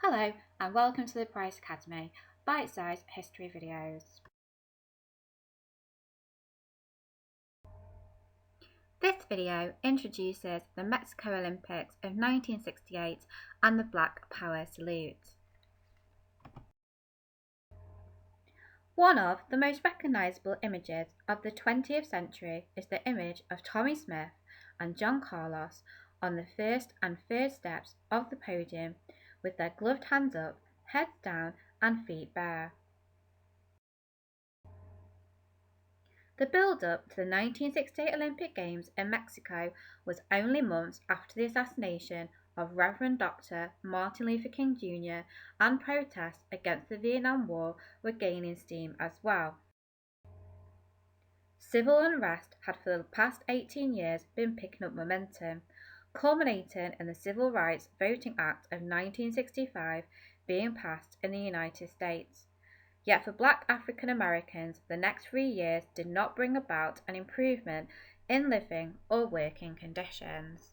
Hello and welcome to the Price Academy, bite-sized history videos. This video introduces the Mexico Olympics of 1968 and the Black Power Salute. One of the most recognisable images of the 20th century is the image of Tommy Smith and John Carlos on the first and third steps of the podium with their gloved hands up, heads down and feet bare. The build-up to the 1968 Olympic Games in Mexico was only months after the assassination of Reverend Dr. Martin Luther King Jr. and protests against the Vietnam War were gaining steam as well. Civil unrest had for the past 18 years been picking up momentum, culminating in the Civil Rights Voting Act of 1965 being passed in the United States. Yet for Black African Americans, the next 3 years did not bring about an improvement in living or working conditions.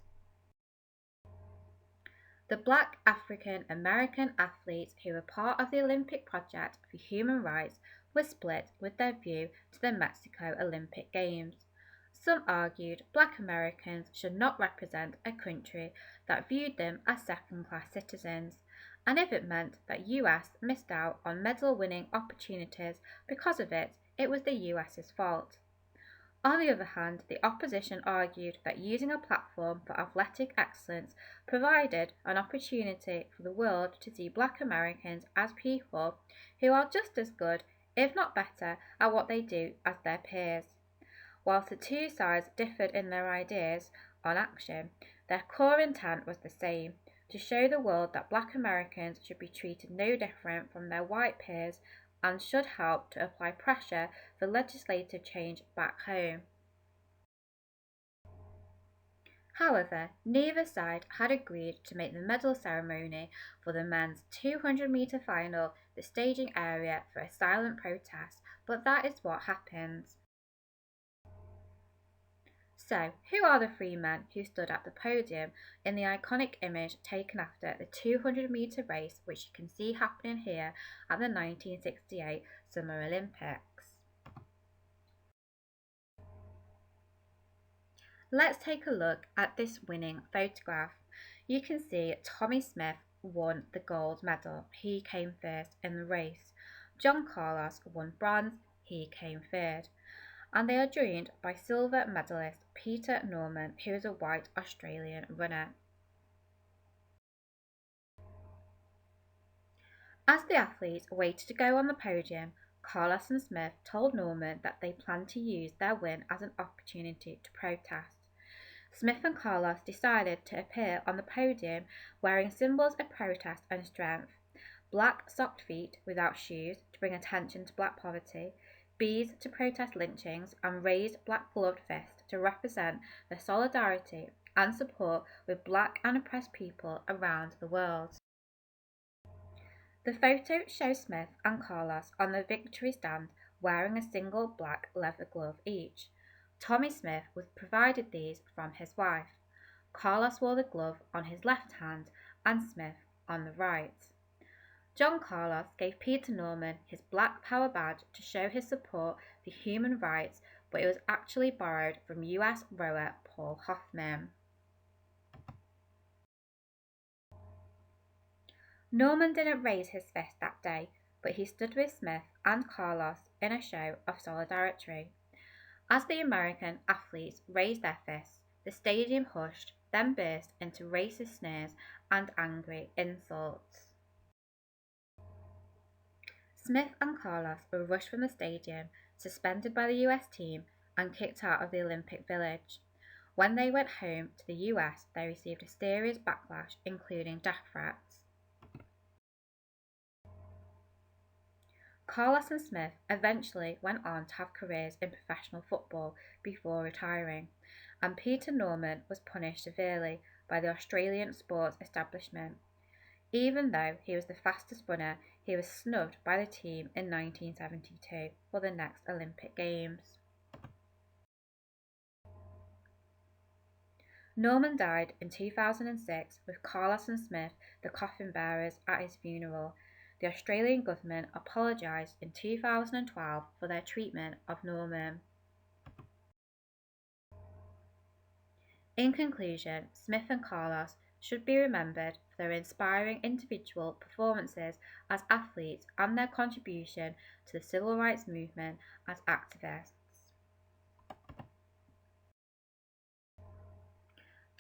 The Black African American athletes who were part of the Olympic Project for Human Rights were split with their view to the Mexico Olympic Games. Some argued Black Americans should not represent a country that viewed them as second-class citizens, and if it meant that US missed out on medal-winning opportunities because of it, it was the US's fault. On the other hand, the opposition argued that using a platform for athletic excellence provided an opportunity for the world to see Black Americans as people who are just as good, if not better, at what they do as their peers. Whilst the two sides differed in their ideas on action, their core intent was the same: to show the world that Black Americans should be treated no different from their white peers and should help to apply pressure for legislative change back home. However, neither side had agreed to make the medal ceremony for the men's 200-metre final the staging area for a silent protest, but that is what happens. So, who are the three men who stood at the podium in the iconic image taken after the 200-metre race, which you can see happening here at the 1968 Summer Olympics? Let's take a look at this winning photograph. You can see Tommy Smith won the gold medal. He came first in the race. John Carlos won bronze. He came third. And they are joined by silver medalist Peter Norman, who is a white Australian runner. As the athletes waited to go on the podium, Carlos and Smith told Norman that they planned to use their win as an opportunity to protest. Smith and Carlos decided to appear on the podium wearing symbols of protest and strength: black socked feet without shoes to bring attention to black poverty, bees to protest lynchings, and raised black gloved fists to represent the solidarity and support with black and oppressed people around the world. The photo shows Smith and Carlos on the victory stand wearing a single black leather glove each. Tommy Smith was provided these from his wife. Carlos wore the glove on his left hand and Smith on the right. John Carlos gave Peter Norman his Black Power badge to show his support for human rights, but it was actually borrowed from US rower Paul Hoffman. Norman didn't raise his fist that day, but he stood with Smith and Carlos in a show of solidarity. As the American athletes raised their fists, the stadium hushed, then burst into racist sneers and angry insults. Smith and Carlos were rushed from the stadium, suspended by the US team, and kicked out of the Olympic Village. When they went home to the US, they received a serious backlash, including death threats. Carlos and Smith eventually went on to have careers in professional football before retiring, and Peter Norman was punished severely by the Australian sports establishment. Even though he was the fastest runner, he was snubbed by the team in 1972 for the next Olympic Games. Norman died in 2006 with Carlos and Smith the coffin bearers at his funeral. The Australian government apologised in 2012 for their treatment of Norman. In conclusion, Smith and Carlos should be remembered for their inspiring individual performances as athletes and their contribution to the civil rights movement as activists.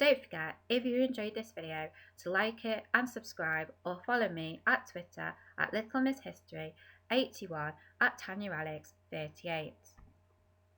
Don't forget, if you enjoyed this video, to like it and subscribe, or follow me at Twitter at LittleMissHistory81 at TanyaAlex38.